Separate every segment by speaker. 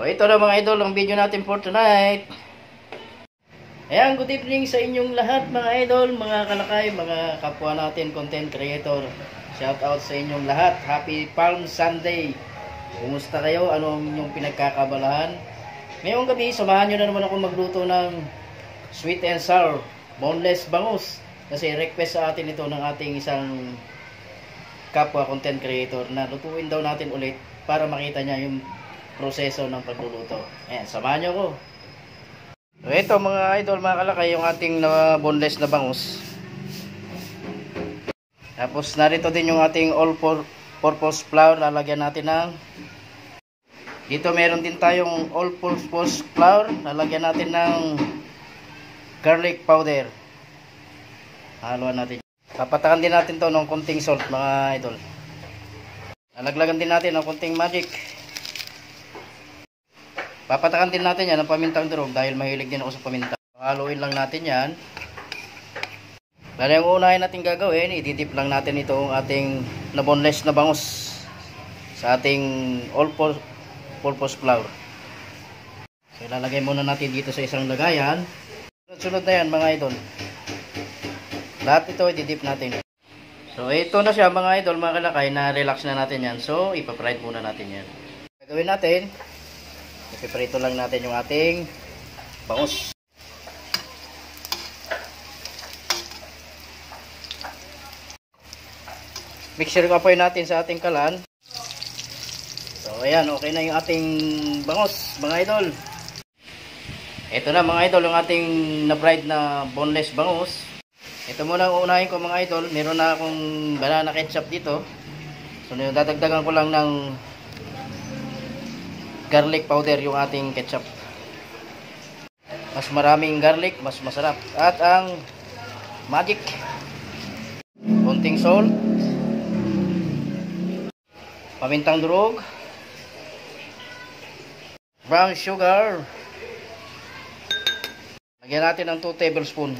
Speaker 1: So ito na mga idol ang video natin for tonight. Ayan, good evening sa inyong lahat mga idol, mga kalakay, mga kapwa natin content creator. Shout out sa inyong lahat. Happy Palm Sunday. Kumusta kayo? Anong inyong pinagkakabalahan? Ngayong gabi, samahan nyo na naman ako magluto ng sweet and sour boneless bangus. Kasi request sa atin ito ng ating isang kapwa content creator na lutuin daw natin ulit para makita niya yung proseso ng pagluluto. Ayan, samahan nyo ako. So, ito mga idol, mga kalakay, yung ating boneless na bangus. Tapos narito din yung ating all-purpose flour. Lalagyan natin ng dito meron din tayong all-purpose flour. Lalagyan natin ng garlic powder. Haluan natin. Papatakan din natin to ng konting salt mga idol. Lalaglagan din natin ng konting magic. Papatakan din natin yan ng pamintang durog dahil mahilig din ako sa paminta. Haluin lang natin yan. Dahil yung unahin natin gagawin, ididip lang natin itong ating na boneless na bangus sa ating all-purpose flour. So ilalagay muna natin dito sa isang lagayan. Sunod na yan mga idol. Lahat ito ididip natin. So ito na siya mga idol, mga kalakay, na relax na natin yan. So ipapride muna natin yan. Gagawin natin, ipiprito lang natin yung ating bangus. Mixer ko apoy natin sa ating kalan. So ayan, okay na yung ating bangus mga idol. Ito na mga idol yung ating na-fried na boneless bangus. Ito muna ang unahin ko mga idol. Meron na akong banana ketchup dito. So dadagdagan ko lang ng garlic powder yung ating ketchup. Mas maraming garlic, mas masarap. At ang magic, konting salt, pamintang durog, brown sugar. Lagyan natin ng 2 tablespoon.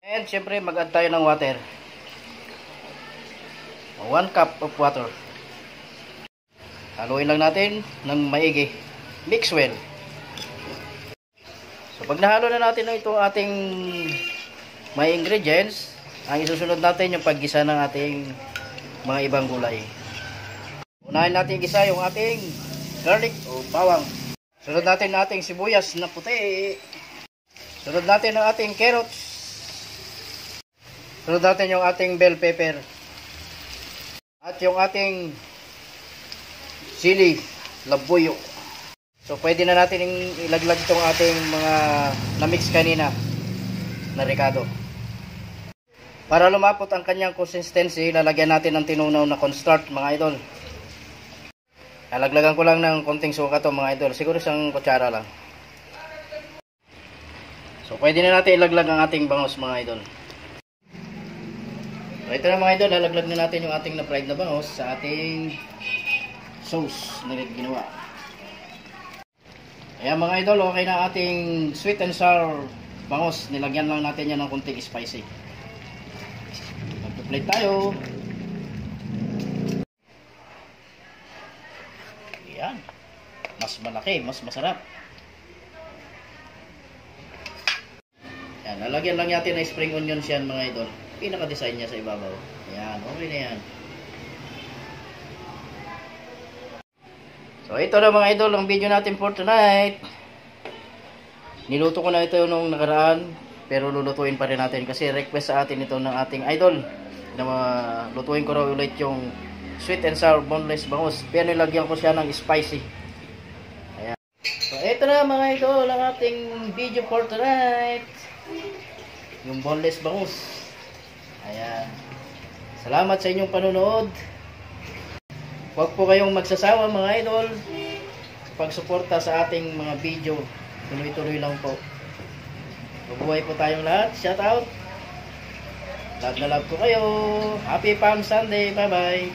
Speaker 1: And syempre mag-add tayo ng water. 1 cup of water. Haluin lang natin ng maigi. Mix well. So pag nahalo na natin itong ating may ingredients, ang isusunod natin yung paggisa ng ating mga ibang gulay. Unahin natin igisa yung ating garlic o bawang. Sunod natin ang ating sibuyas na puti. Sunod natin ang ating carrots. Sunod natin yung ating bell pepper. At yung ating sili, labuyo. So pwede na natin ilaglag itong ating mga na-mix kanina na ricado. Para lumapot ang kanyang consistency, lalagyan natin ng tinunaw na cornstarch mga idol. Lalaglagan ko lang ng konting suka to mga idol. Siguro isang kutsara lang. So pwede na natin ilaglag ang ating bangus mga idol. So ito na mga idol, lalaglag na natin yung ating na-fried na bangus sa ating sauce na ginawa. Ayan mga idol, okay na ating sweet and sour bangus. Nilagyan lang natin yan ng konting spicy. Magpa-plate tayo. Ayan. Mas malaki, mas masarap. Ayan, lalagyan lang natin na spring onions yan mga idol. Pinaka-design niya sa ibabaw. Ayan, okay na yan. So ito na mga idol ang video natin for tonight. Niluto ko na ito nung nakaraan, pero lulutuin pa rin natin kasi request sa atin ito ng ating idol na lutuin ko raw ulit yung sweet and sour boneless bangus. Pero nilagyan ko siya ng spicy. Ayan. So ito na mga idol ang ating video for tonight. Yung boneless bangus. Ayan. Salamat sa inyong panonood. Huwag po kayong magsasawa mga idol pagsuporta sa ating mga video. Tuloy-tuloy lang po. Mabuhay po tayong lahat. Shout out. Love na love ko kayo. Happy Palm Sunday. Bye bye.